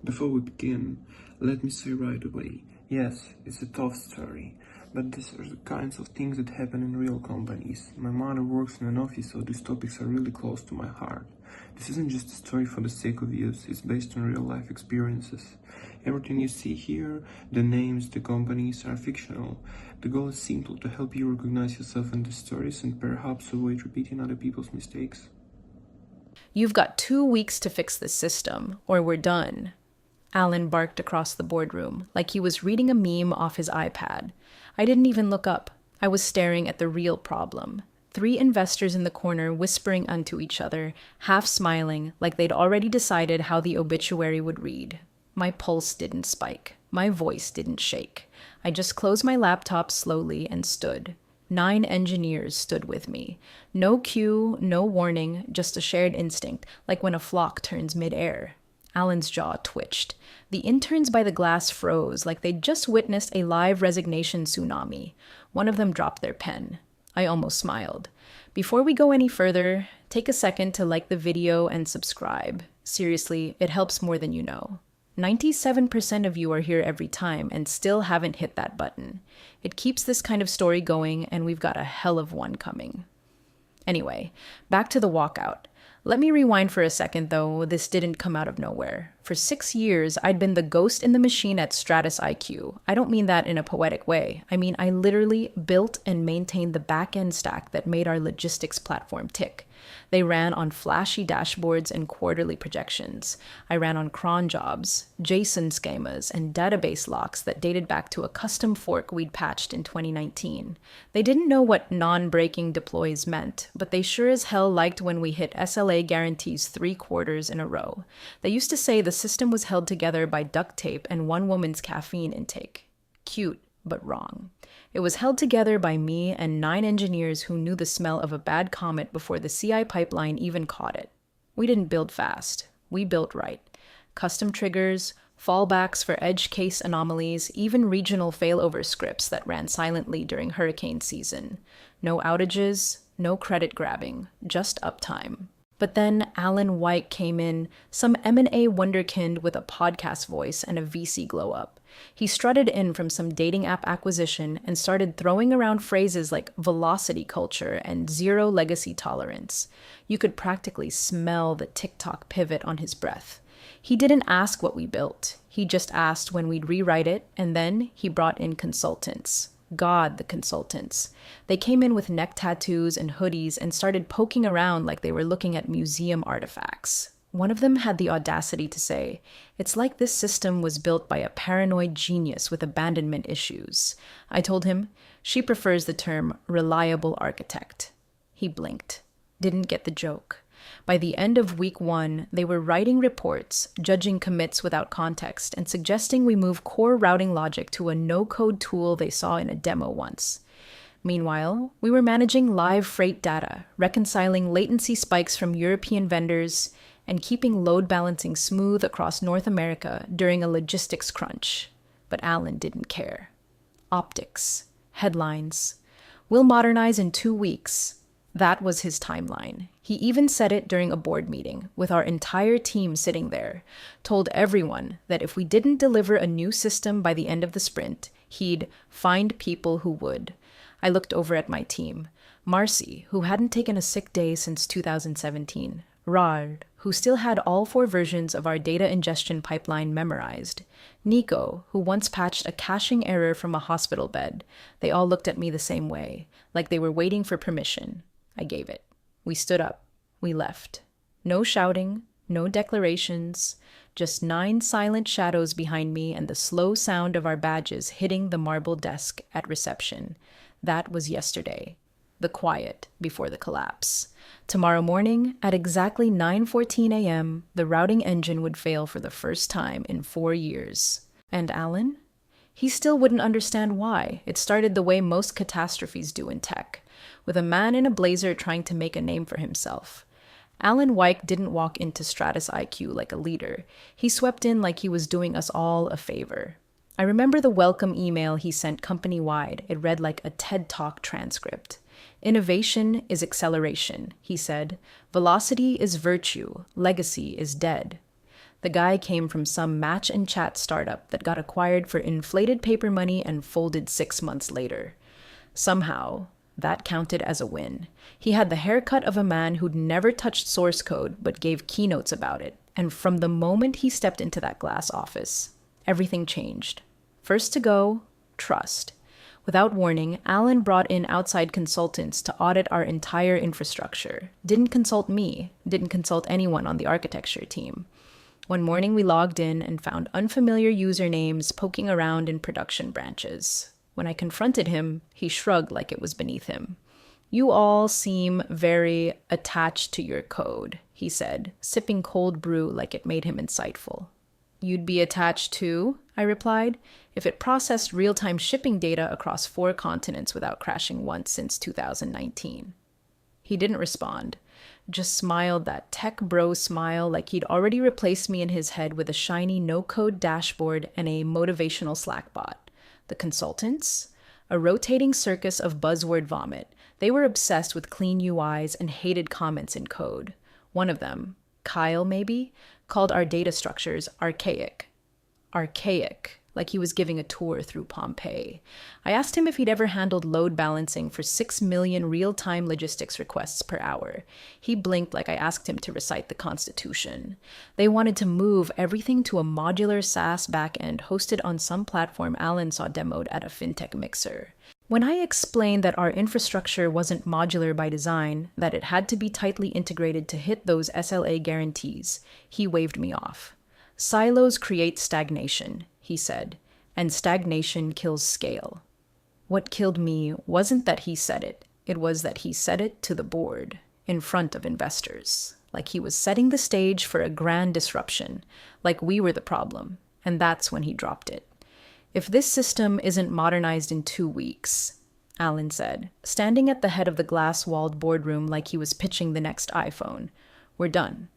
Before we begin, let me say right away, yes, it's a tough story, but these are the kinds of things that happen in real companies. My mother works in an office, so these topics are really close to my heart. This isn't just a story for the sake of use, it's based on real life experiences. Everything you see here, the names, the companies, are fictional. The goal is simple, to help you recognize yourself in the stories and perhaps avoid repeating other people's mistakes. You've got 2 weeks to fix this system, or we're done. Alan barked across the boardroom, like he was reading a meme off his iPad. I didn't even look up. I was staring at the real problem. 3 investors in the corner whispering unto each other, half smiling, like they'd already decided how the obituary would read. My pulse didn't spike. My voice didn't shake. I just closed my laptop slowly and stood. 9 engineers stood with me. No cue, no warning, just a shared instinct, like when a flock turns midair. Alan's jaw twitched. The interns by the glass froze, like they'd just witnessed a live resignation tsunami. One of them dropped their pen. I almost smiled. Before we go any further, take a second to like the video and subscribe. Seriously, it helps more than you know. 97% of you are here every time and still haven't hit that button. It keeps this kind of story going, and we've got a hell of one coming. Anyway, back to the walkout. Let me rewind for a second, though. This didn't come out of nowhere. For 6 years, I'd been the ghost in the machine at Stratus IQ. I don't mean that in a poetic way. I mean, I literally built and maintained the back-end stack that made our logistics platform tick. They ran on flashy dashboards and quarterly projections. I ran on cron jobs, JSON schemas, and database locks that dated back to a custom fork we'd patched in 2019. They didn't know what non-breaking deploys meant, but they sure as hell liked when we hit SLA guarantees 3 quarters in a row. They used to say the system was held together by duct tape and one woman's caffeine intake. Cute, but wrong. It was held together by me and 9 engineers who knew the smell of a bad comet before the CI pipeline even caught it. We didn't build fast. We built right. Custom triggers, fallbacks for edge case anomalies, even regional failover scripts that ran silently during hurricane season. No outages, no credit grabbing, just uptime. But then Alan White came in, some M&A wonderkind with a podcast voice and a VC glow-up. He strutted in from some dating app acquisition and started throwing around phrases like velocity culture and zero legacy tolerance. You could practically smell the TikTok pivot on his breath. He didn't ask what we built. He just asked when we'd rewrite it, and then he brought in consultants. God, the consultants. They came in with neck tattoos and hoodies and started poking around like they were looking at museum artifacts. One of them had the audacity to say, "It's like this system was built by a paranoid genius with abandonment issues." I told him, "She prefers the term reliable architect." He blinked. Didn't get the joke. By the end of week 1, they were writing reports, judging commits without context, and suggesting we move core routing logic to a no-code tool they saw in a demo once. Meanwhile, we were managing live freight data, reconciling latency spikes from European vendors, and keeping load balancing smooth across North America during a logistics crunch. But Alan didn't care. Optics. Headlines. We'll modernize in 2 weeks. That was his timeline. He even said it during a board meeting, with our entire team sitting there, told everyone that if we didn't deliver a new system by the end of the sprint, he'd find people who would. I looked over at my team. Marcy, who hadn't taken a sick day since 2017. Rard, who still had all 4 versions of our data ingestion pipeline memorized. Nico, who once patched a caching error from a hospital bed. They all looked at me the same way, like they were waiting for permission. I gave it. We stood up. We left. No shouting, no declarations, just 9 silent shadows behind me and the slow sound of our badges hitting the marble desk at reception. That was yesterday. The quiet before the collapse. Tomorrow morning, at exactly 9:14 a.m., the routing engine would fail for the first time in 4 years. And Alan? He still wouldn't understand why. It started the way most catastrophes do in tech, with a man in a blazer trying to make a name for himself. Alan White didn't walk into Stratus IQ like a leader. He swept in like he was doing us all a favor. I remember the welcome email he sent company-wide. It read like a TED Talk transcript. "Innovation is acceleration," he said. "Velocity is virtue. Legacy is dead." The guy came from some match and chat startup that got acquired for inflated paper money and folded 6 months later. Somehow, that counted as a win. He had the haircut of a man who'd never touched source code but gave keynotes about it. And from the moment he stepped into that glass office, everything changed. First to go, trust. Without warning, Alan brought in outside consultants to audit our entire infrastructure. Didn't consult me, didn't consult anyone on the architecture team. One morning we logged in and found unfamiliar usernames poking around in production branches. When I confronted him, he shrugged like it was beneath him. "You all seem very attached to your code," he said, sipping cold brew like it made him insightful. "You'd be attached to," I replied, "if it processed real-time shipping data across 4 continents without crashing once since 2019. He didn't respond, just smiled that tech bro smile like he'd already replaced me in his head with a shiny no-code dashboard and a motivational Slack bot. The consultants? A rotating circus of buzzword vomit. They were obsessed with clean UIs and hated comments in code. One of them, Kyle maybe, called our data structures archaic. Archaic, like he was giving a tour through Pompeii. I asked him if he'd ever handled load balancing for 6 million real-time logistics requests per hour. He blinked like I asked him to recite the Constitution. They wanted to move everything to a modular SaaS backend hosted on some platform Alan saw demoed at a fintech mixer. When I explained that our infrastructure wasn't modular by design, that it had to be tightly integrated to hit those SLA guarantees, he waved me off. "Silos create stagnation," he said, "and stagnation kills scale." What killed me wasn't that he said it was that he said it to the board, in front of investors, like he was setting the stage for a grand disruption, like we were the problem, and that's when he dropped it. "If this system isn't modernized in 2 weeks," Alan said, standing at the head of the glass-walled boardroom like he was pitching the next iPhone, "we're done."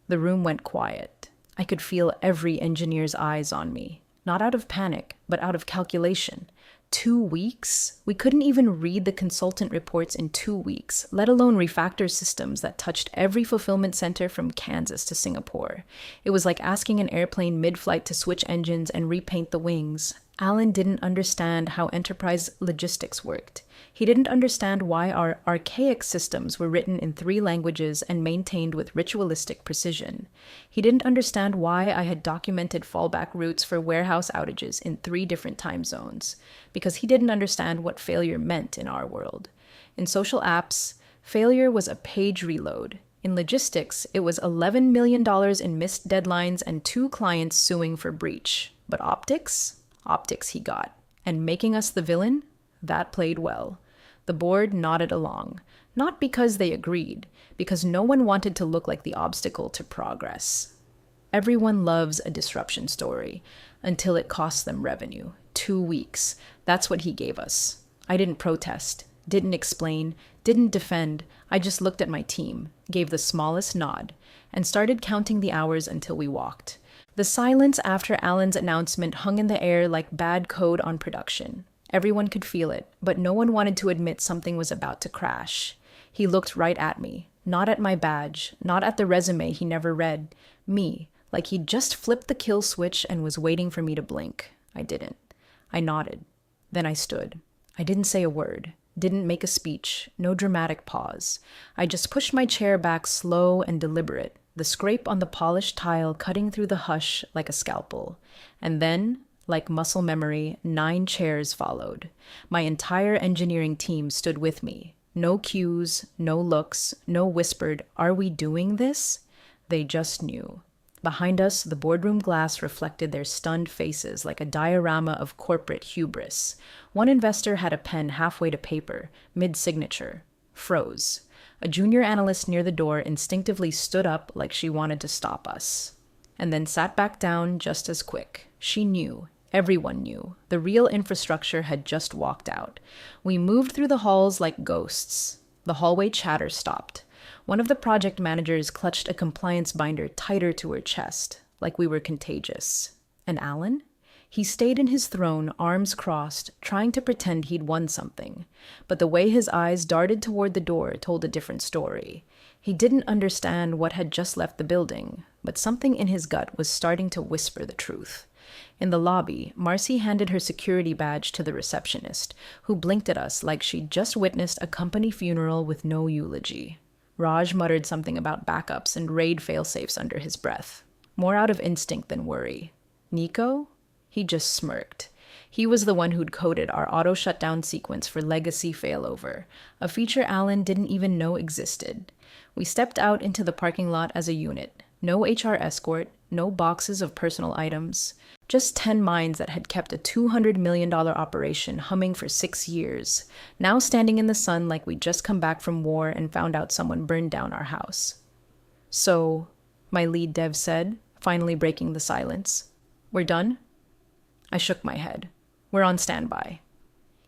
The room went quiet. I could feel every engineer's eyes on me, not out of panic, but out of calculation. 2 weeks? We couldn't even read the consultant reports in 2 weeks, let alone refactor systems that touched every fulfillment center from Kansas to Singapore. It was like asking an airplane mid-flight to switch engines and repaint the wings. Alan didn't understand how enterprise logistics worked. He didn't understand why our archaic systems were written in 3 languages and maintained with ritualistic precision. He didn't understand why I had documented fallback routes for warehouse outages in 3 different time zones, because he didn't understand what failure meant in our world. In social apps, failure was a page reload. In logistics, it was $11 million in missed deadlines and 2 clients suing for breach. But optics? Optics he got. And making us the villain? That played well. The board nodded along, not because they agreed, because no one wanted to look like the obstacle to progress. Everyone loves a disruption story, until it costs them revenue. 2 weeks. That's what he gave us. I didn't protest, didn't explain, didn't defend. I just looked at my team, gave the smallest nod, and started counting the hours until we walked. The silence after Alan's announcement hung in the air like bad code on production. Everyone could feel it, but no one wanted to admit something was about to crash. He looked right at me, not at my badge, not at the resume he never read. Me, like he'd just flipped the kill switch and was waiting for me to blink. I didn't. I nodded. Then I stood. I didn't say a word, didn't make a speech, no dramatic pause. I just pushed my chair back slow and deliberate, the scrape on the polished tile cutting through the hush like a scalpel. And then, like muscle memory, 9 chairs followed. My entire engineering team stood with me. No cues, no looks, no whispered, "Are we doing this?" They just knew. Behind us, the boardroom glass reflected their stunned faces like a diorama of corporate hubris. One investor had a pen halfway to paper, mid-signature. Froze. A junior analyst near the door instinctively stood up like she wanted to stop us, and then sat back down just as quick. She knew. Everyone knew. The real infrastructure had just walked out. We moved through the halls like ghosts. The hallway chatter stopped. One of the project managers clutched a compliance binder tighter to her chest, like we were contagious. And Alan? He stayed in his throne, arms crossed, trying to pretend he'd won something. But the way his eyes darted toward the door told a different story. He didn't understand what had just left the building, but something in his gut was starting to whisper the truth. In the lobby, Marcy handed her security badge to the receptionist, who blinked at us like she'd just witnessed a company funeral with no eulogy. Raj muttered something about backups and RAID failsafes under his breath, more out of instinct than worry. Nico? He just smirked. He was the one who'd coded our auto shutdown sequence for legacy failover, a feature Alan didn't even know existed. We stepped out into the parking lot as a unit. No HR escort, no boxes of personal items. Just 10 minds that had kept a $200 million operation humming for 6 years, now standing in the sun like we'd just come back from war and found out someone burned down our house. So, my lead dev said, finally breaking the silence, "We're done?" I shook my head. "We're on standby."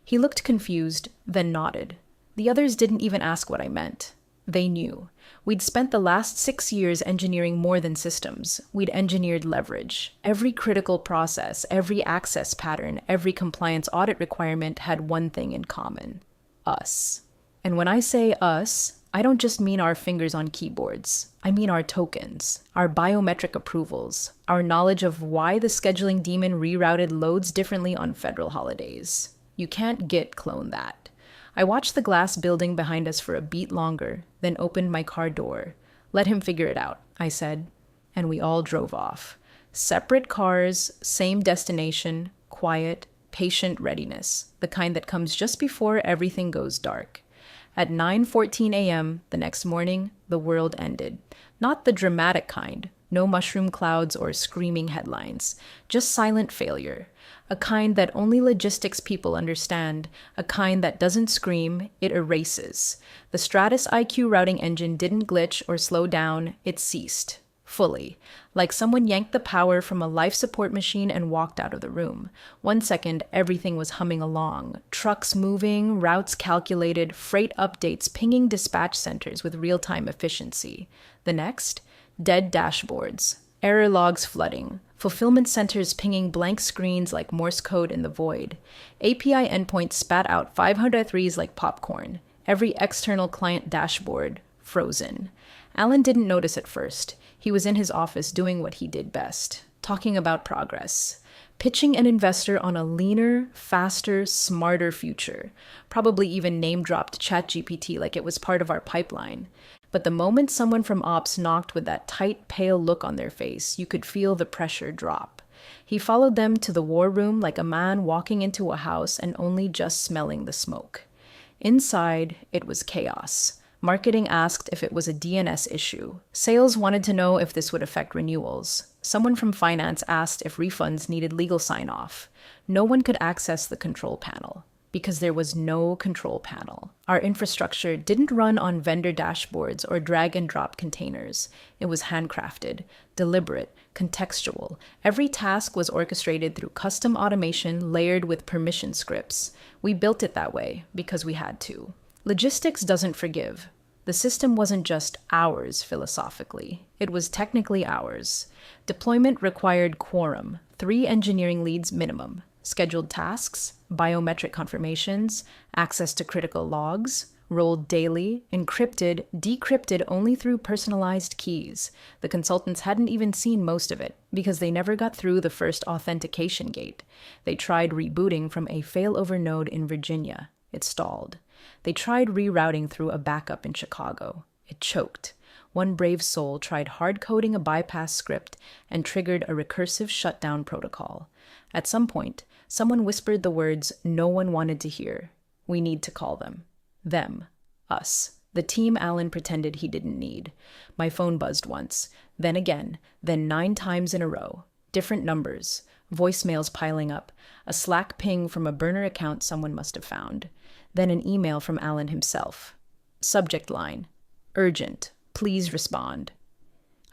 He looked confused, then nodded. The others didn't even ask what I meant. They knew. We'd spent the last 6 years engineering more than systems. We'd engineered leverage. Every critical process, every access pattern, every compliance audit requirement had one thing in common: us. And when I say us, I don't just mean our fingers on keyboards. I mean our tokens, our biometric approvals, our knowledge of why the scheduling demon rerouted loads differently on federal holidays. You can't Git clone that. I watched the glass building behind us for a beat longer, then opened my car door. "Let him figure it out," I said, and we all drove off. Separate cars, same destination, quiet, patient readiness, the kind that comes just before everything goes dark. At 9:14 a.m. the next morning, the world ended. Not the dramatic kind, no mushroom clouds or screaming headlines, just silent failure. A kind that only logistics people understand, a kind that doesn't scream, it erases. The Stratus IQ routing engine didn't glitch or slow down, it ceased. Fully. Like someone yanked the power from a life support machine and walked out of the room. 1 second, everything was humming along. Trucks moving, routes calculated, freight updates pinging dispatch centers with real-time efficiency. The next, dead dashboards. Error logs flooding. Fulfillment centers pinging blank screens like Morse code in the void. API endpoints spat out 503s like popcorn. Every external client dashboard frozen. Alan didn't notice at first. He was in his office doing what he did best, talking about progress, pitching an investor on a leaner, faster, smarter future. Probably even name-dropped ChatGPT like it was part of our pipeline. But the moment someone from Ops knocked with that tight, pale look on their face, you could feel the pressure drop. He followed them to the war room like a man walking into a house and only just smelling the smoke. Inside, it was chaos. Marketing asked if it was a DNS issue. Sales wanted to know if this would affect renewals. Someone from finance asked if refunds needed legal sign-off. No one could access the control panel, because there was no control panel. Our infrastructure didn't run on vendor dashboards or drag-and-drop containers. It was handcrafted, deliberate, contextual. Every task was orchestrated through custom automation layered with permission scripts. We built it that way because we had to. Logistics doesn't forgive. The system wasn't just ours philosophically. It was technically ours. Deployment required quorum, 3 engineering leads minimum, scheduled tasks, biometric confirmations, access to critical logs, rolled daily, encrypted, decrypted only through personalized keys. The consultants hadn't even seen most of it because they never got through the first authentication gate. They tried rebooting from a failover node in Virginia. It stalled. They tried rerouting through a backup in Chicago. It choked. One brave soul tried hard-coding a bypass script and triggered a recursive shutdown protocol. At some point, someone whispered the words no one wanted to hear. We need to call them. Them. Us. The team Alan pretended he didn't need. My phone buzzed once, then again, then 9 times in a row. Different numbers. Voicemails piling up. A Slack ping from a burner account someone must have found. Then an email from Alan himself. Subject line: urgent. Please respond.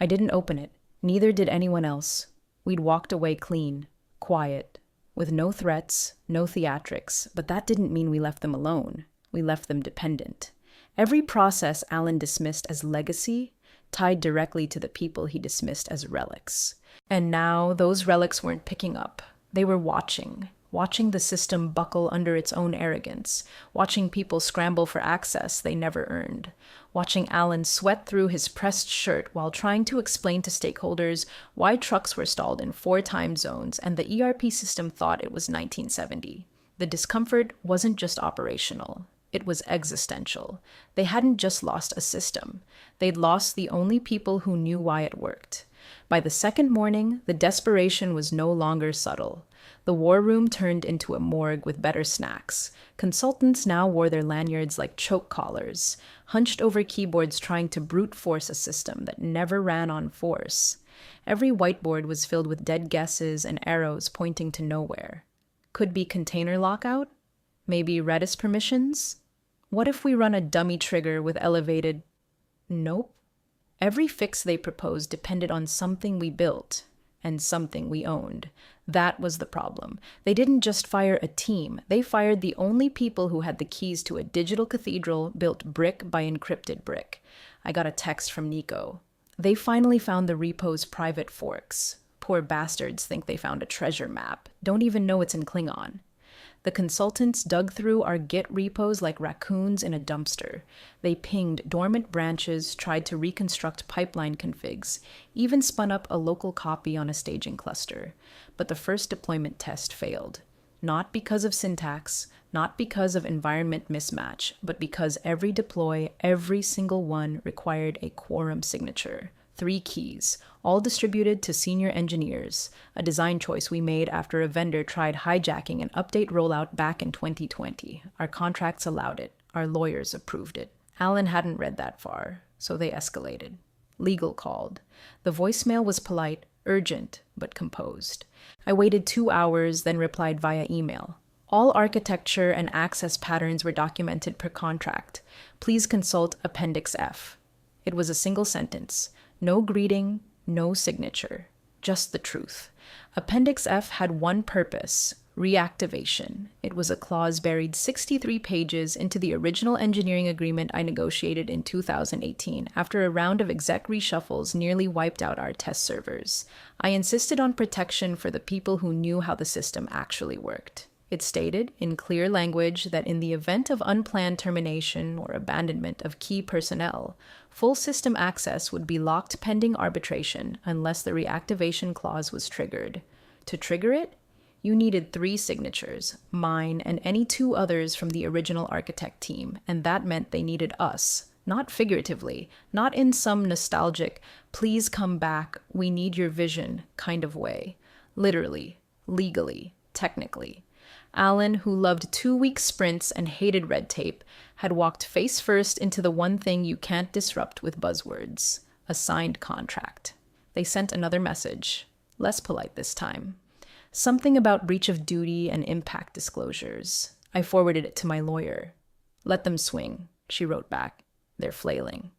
I didn't open it. Neither did anyone else. We'd walked away clean, quiet, with no threats, no theatrics, but that didn't mean we left them alone. We left them dependent. Every process Alan dismissed as legacy tied directly to the people he dismissed as relics. And now those relics weren't picking up. They were watching the system buckle under its own arrogance, watching people scramble for access they never earned, watching Alan sweat through his pressed shirt while trying to explain to stakeholders why trucks were stalled in 4 time zones and the ERP system thought it was 1970. The discomfort wasn't just operational. It was existential. They hadn't just lost a system. They'd lost the only people who knew why it worked. By the second morning, the desperation was no longer subtle. The war room turned into a morgue with better snacks. Consultants now wore their lanyards like choke collars, hunched over keyboards trying to brute force a system that never ran on force. Every whiteboard was filled with dead guesses and arrows pointing to nowhere. Could be container lockout? Maybe Redis permissions? What if we run a dummy trigger with elevated... Nope. Every fix they proposed depended on something we built and something we owned. That was the problem. They didn't just fire a team. They fired the only people who had the keys to a digital cathedral built brick by encrypted brick. I got a text from Nico. They finally found the repo's private forks. Poor bastards think they found a treasure map. Don't even know it's in Klingon. The consultants dug through our Git repos like raccoons in a dumpster. They pinged dormant branches, tried to reconstruct pipeline configs, even spun up a local copy on a staging cluster. But the first deployment test failed. Not because of syntax, not because of environment mismatch, but because every deploy, every single one, required a quorum signature. 3 keys, all distributed to senior engineers, a design choice we made after a vendor tried hijacking an update rollout back in 2020. Our contracts allowed it. Our lawyers approved it. Alan hadn't read that far, so they escalated. Legal called. The voicemail was polite, urgent, but composed. I waited 2 hours, then replied via email. All architecture and access patterns were documented per contract. Please consult Appendix F. It was a single sentence. No greeting, no signature, just the truth. Appendix F had one purpose, reactivation. It was a clause buried 63 pages into the original engineering agreement I negotiated in 2018 after a round of exec reshuffles nearly wiped out our test servers. I insisted on protection for the people who knew how the system actually worked. It stated, in clear language, that in the event of unplanned termination or abandonment of key personnel, full system access would be locked pending arbitration unless the reactivation clause was triggered. To trigger it, you needed 3 signatures, mine and any 2 others from the original architect team, and that meant they needed us, not figuratively, not in some nostalgic, please come back, we need your vision kind of way. Literally, legally, technically. Alan, who loved 2-week sprints and hated red tape, had walked face first into the one thing you can't disrupt with buzzwords, a signed contract. They sent another message, less polite this time. Something about breach of duty and impact disclosures. I forwarded it to my lawyer. Let them swing, she wrote back. They're flailing.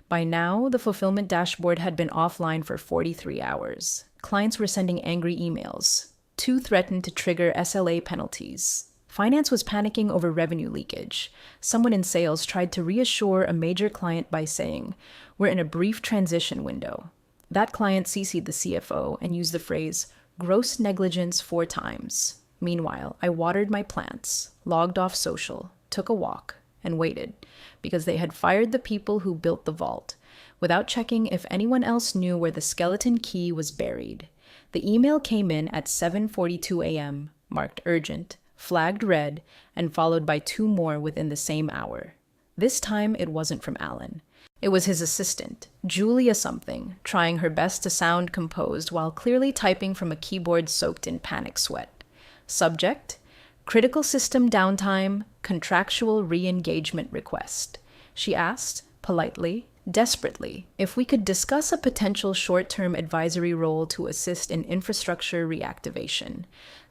By now, the fulfillment dashboard had been offline for 43 hours. Clients were sending angry emails. 2 threatened to trigger SLA penalties. Finance was panicking over revenue leakage. Someone in sales tried to reassure a major client by saying, "We're in a brief transition window." That client CC'd the CFO and used the phrase, "gross negligence 4 times." Meanwhile, I watered my plants, logged off social, took a walk, and waited, because they had fired the people who built the vault, without checking if anyone else knew where the skeleton key was buried. The email came in at 7:42 a.m., marked urgent, flagged red, and followed by 2 more within the same hour. This time, it wasn't from Alan. It was his assistant, Julia something, trying her best to sound composed while clearly typing from a keyboard soaked in panic sweat. Subject: critical system downtime, contractual re-engagement request. She asked, politely, desperately, if we could discuss a potential short-term advisory role to assist in infrastructure reactivation.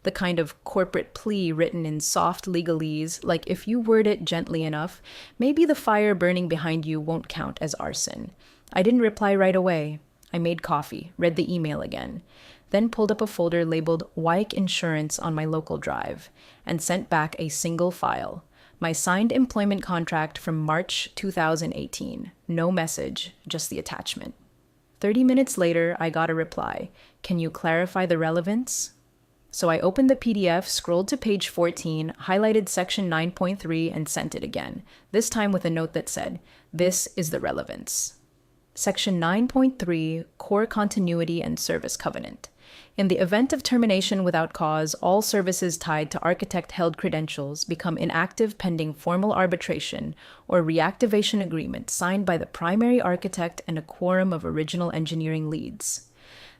The kind of corporate plea written in soft legalese, like if you word it gently enough, maybe the fire burning behind you won't count as arson. I didn't reply right away. I made coffee, read the email again, then pulled up a folder labeled Wyke Insurance on my local drive, and sent back a single file. My signed employment contract from March 2018. No message, just the attachment. 30 minutes later, I got a reply. Can you clarify the relevance? So I opened the PDF, scrolled to page 14, highlighted section 9.3, and sent it again, this time with a note that said, "This is the relevance." Section 9.3, Core Continuity and Service Covenant. In the event of termination without cause, all services tied to architect-held credentials become inactive pending formal arbitration or reactivation agreement signed by the primary architect and a quorum of original engineering leads.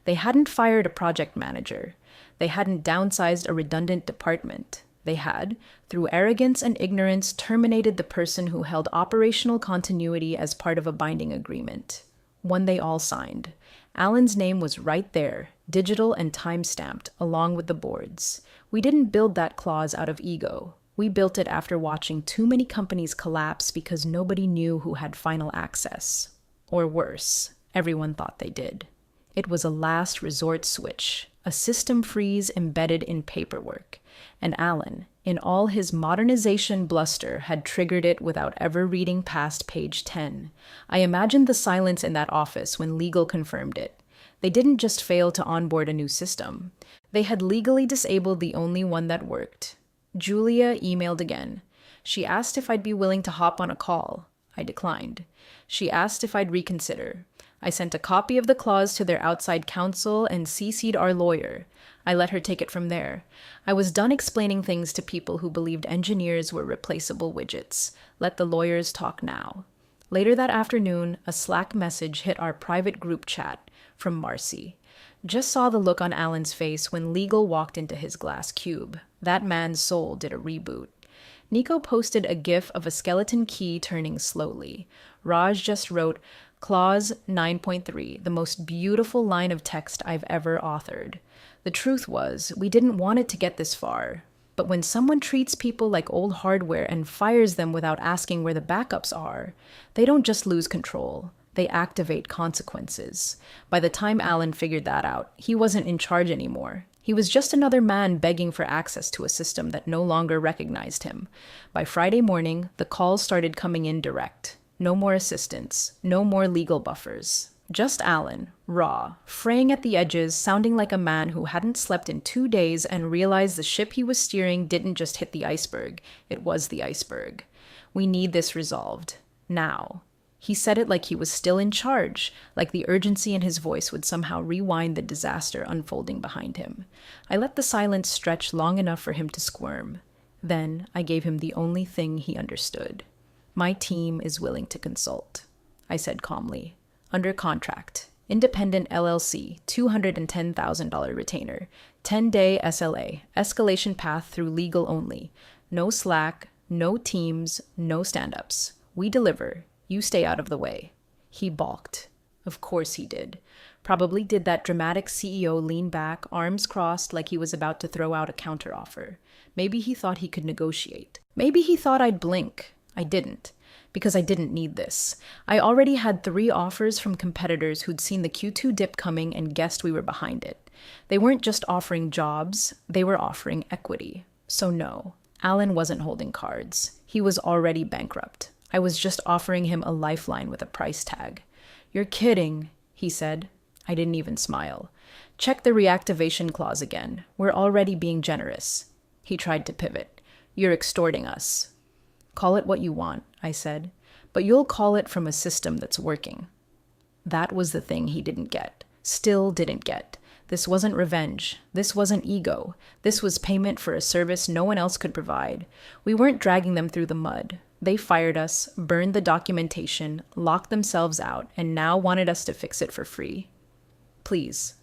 They hadn't fired a project manager. They hadn't downsized a redundant department. They had, through arrogance and ignorance, terminated the person who held operational continuity as part of a binding agreement. One they all signed. Alan's name was right there, digital and time-stamped, along with the board's. We didn't build that clause out of ego. We built it after watching too many companies collapse because nobody knew who had final access. Or worse, everyone thought they did. It was a last resort switch, a system freeze embedded in paperwork, and Alan, in all his modernization bluster, had triggered it without ever reading past page 10. I imagined the silence in that office when legal confirmed it. They didn't just fail to onboard a new system. They had legally disabled the only one that worked. Julia emailed again. She asked if I'd be willing to hop on a call. I declined. She asked if I'd reconsider. I sent a copy of the clause to their outside counsel and CC'd our lawyer. I let her take it from there. I was done explaining things to people who believed engineers were replaceable widgets. Let the lawyers talk now. Later that afternoon, a Slack message hit our private group chat from Marcy. Just saw the look on Alan's face when legal walked into his glass cube. That man's soul did a reboot. Nico posted a gif of a skeleton key turning slowly. Raj just wrote, Clause 9.3, the most beautiful line of text I've ever authored. The truth was, we didn't want it to get this far. But when someone treats people like old hardware and fires them without asking where the backups are, they don't just lose control. They activate consequences. By the time Alan figured that out, he wasn't in charge anymore. He was just another man begging for access to a system that no longer recognized him. By Friday morning, the calls started coming in direct. No more assistants, no more legal buffers. Just Alan, raw, fraying at the edges, sounding like a man who hadn't slept in 2 days and realized the ship he was steering didn't just hit the iceberg, it was the iceberg. We need this resolved. Now. He said it like he was still in charge, like the urgency in his voice would somehow rewind the disaster unfolding behind him. I let the silence stretch long enough for him to squirm. Then I gave him the only thing he understood. My team is willing to consult, I said calmly. Under contract. Independent LLC, $210,000 retainer. 10-day SLA. Escalation path through legal only. No Slack, no Teams, no stand-ups. We deliver. You stay out of the way. He balked. Of course he did. Probably did that dramatic CEO lean back, arms crossed like he was about to throw out a counteroffer. Maybe he thought he could negotiate. Maybe he thought I'd blink. I didn't. Because I didn't need this. I already had 3 offers from competitors who'd seen the Q2 dip coming and guessed we were behind it. They weren't just offering jobs, they were offering equity. So no, Alan wasn't holding cards. He was already bankrupt. I was just offering him a lifeline with a price tag. You're kidding, he said. I didn't even smile. Check the reactivation clause again. We're already being generous. He tried to pivot. You're extorting us. Call it what you want, I said, but you'll call it from a system that's working. That was the thing he didn't get. Still didn't get. This wasn't revenge. This wasn't ego. This was payment for a service no one else could provide. We weren't dragging them through the mud. They fired us, burned the documentation, locked themselves out, and now wanted us to fix it for free. Please.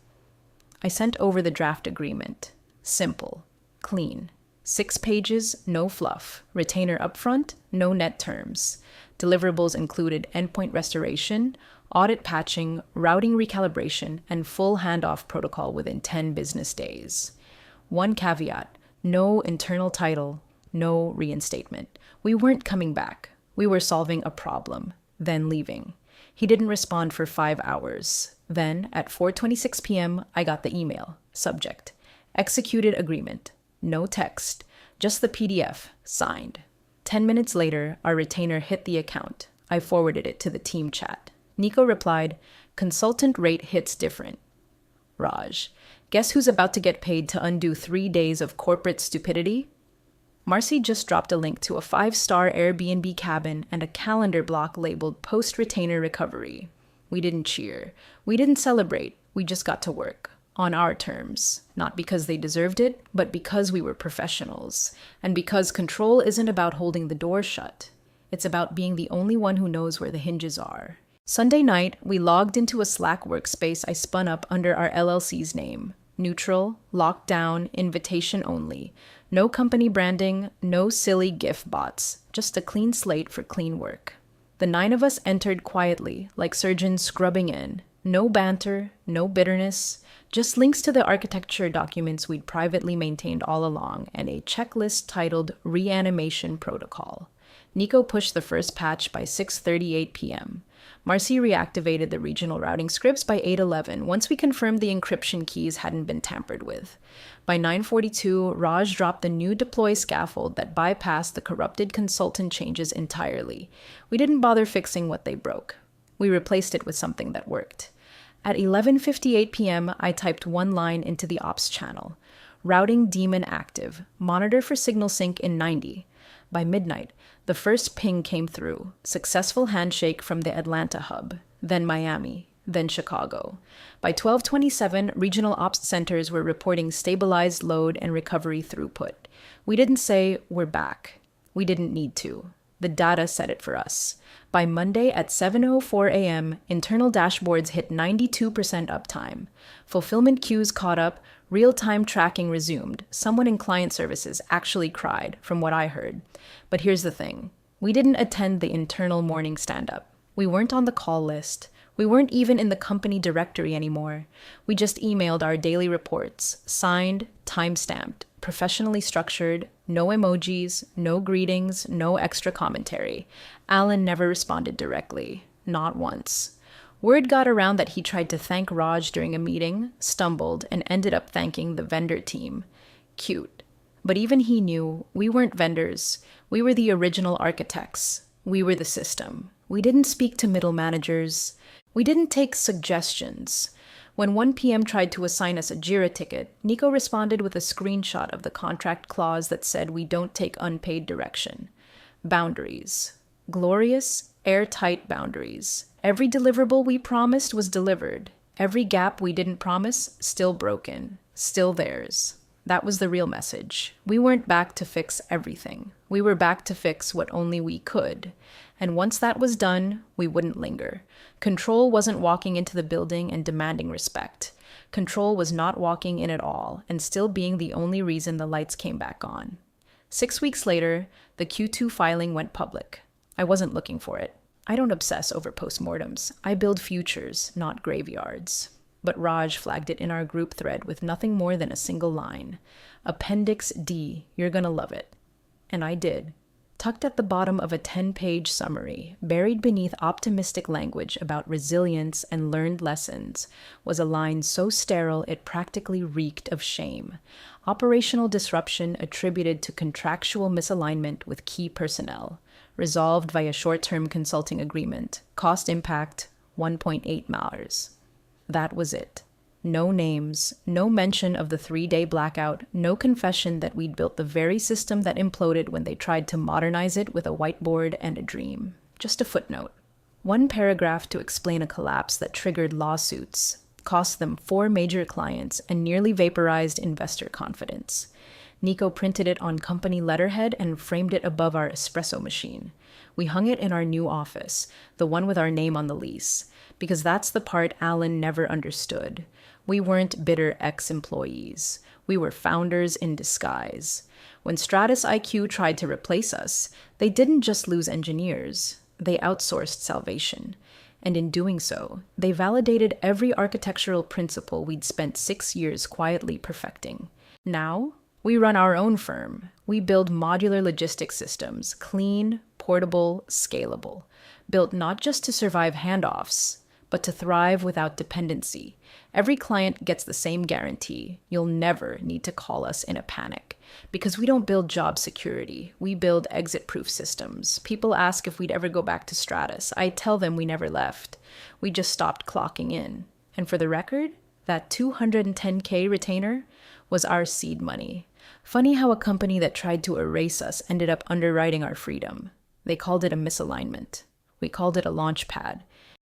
I sent over the draft agreement. Simple. Clean. 6 pages, no fluff. Retainer upfront, no net terms. Deliverables included endpoint restoration, audit patching, routing recalibration, and full handoff protocol within 10 business days. One caveat, no internal title, no reinstatement. We weren't coming back. We were solving a problem, then leaving. He didn't respond for 5 hours. Then, at 4:26 p.m., I got the email. Subject: Executed agreement. No text. Just the PDF. Signed. 10 minutes later, our retainer hit the account. I forwarded it to the team chat. Nico replied, Consultant rate hits different. Raj: Guess who's about to get paid to undo 3 days of corporate stupidity? Marcy just dropped a link to a 5-star Airbnb cabin and a calendar block labeled Post-Retainer Recovery. We didn't cheer. We didn't celebrate. We just got to work. On our terms. Not because they deserved it, but because we were professionals. And because control isn't about holding the door shut. It's about being the only one who knows where the hinges are. Sunday night, we logged into a Slack workspace I spun up under our LLC's name. Neutral, locked down, invitation only. No company branding, no silly GIF bots. Just a clean slate for clean work. The 9 of us entered quietly, like surgeons scrubbing in. No banter, no bitterness, just links to the architecture documents we'd privately maintained all along and a checklist titled Reanimation Protocol. Nico pushed the first patch by 6:38 p.m. Marcy reactivated the regional routing scripts by 8:11 once we confirmed the encryption keys hadn't been tampered with. By 9:42, Raj dropped the new deploy scaffold that bypassed the corrupted consultant changes entirely. We didn't bother fixing what they broke. We replaced it with something that worked. At 11:58 p.m., I typed one line into the ops channel. Routing daemon active. Monitor for signal sync in 90. By midnight, the first ping came through. Successful handshake from the Atlanta hub, then Miami, then Chicago. By 12:27, regional ops centers were reporting stabilized load and recovery throughput. We didn't say, we're back. We didn't need to. The data said it for us. By Monday at 7:04 a.m., internal dashboards hit 92% uptime. Fulfillment queues caught up, real-time tracking resumed. Someone in client services actually cried, from what I heard. But here's the thing. We didn't attend the internal morning stand-up. We weren't on the call list. We weren't even in the company directory anymore. We just emailed our daily reports, signed, time-stamped, professionally structured, no emojis, no greetings, no extra commentary. Alan never responded directly. Not once. Word got around that he tried to thank Raj during a meeting, stumbled, and ended up thanking the vendor team. Cute. But even he knew we weren't vendors. We were the original architects. We were the system. We didn't speak to middle managers. We didn't take suggestions. When 1 p.m. tried to assign us a JIRA ticket, Nico responded with a screenshot of the contract clause that said we don't take unpaid direction. Boundaries. Glorious, airtight boundaries. Every deliverable we promised was delivered. Every gap we didn't promise, still broken. Still theirs. That was the real message. We weren't back to fix everything. We were back to fix what only we could. And once that was done, we wouldn't linger. Control wasn't walking into the building and demanding respect. Control was not walking in at all and still being the only reason the lights came back on. 6 weeks later, the Q2 filing went public. I wasn't looking for it. I don't obsess over postmortems. I build futures, not graveyards. But Raj flagged it in our group thread with nothing more than a single line. Appendix D, you're gonna love it. And I did. Tucked at the bottom of a 10-page summary, buried beneath optimistic language about resilience and learned lessons, was a line so sterile it practically reeked of shame. Operational disruption attributed to contractual misalignment with key personnel. Resolved via short-term consulting agreement. Cost impact, 1.8 Mars. That was it. No names, no mention of the 3-day blackout, no confession that we'd built the very system that imploded when they tried to modernize it with a whiteboard and a dream. Just a footnote. One paragraph to explain a collapse that triggered lawsuits, cost them 4 major clients, and nearly vaporized investor confidence. Nico printed it on company letterhead and framed it above our espresso machine. We hung it in our new office, the one with our name on the lease, because that's the part Alan never understood. We weren't bitter ex-employees. We were founders in disguise. When Stratus IQ tried to replace us, they didn't just lose engineers. They outsourced salvation. And in doing so, they validated every architectural principle we'd spent 6 years quietly perfecting. Now, we run our own firm. We build modular logistics systems, clean, portable, scalable, built not just to survive handoffs, but to thrive without dependency. Every client gets the same guarantee. You'll never need to call us in a panic. Because we don't build job security. We build exit-proof systems. People ask if we'd ever go back to Stratus. I tell them we never left. We just stopped clocking in. And for the record, That 210K retainer was our seed money. Funny how a company that tried to erase us ended up underwriting our freedom. They called it a misalignment. We called it a launch pad.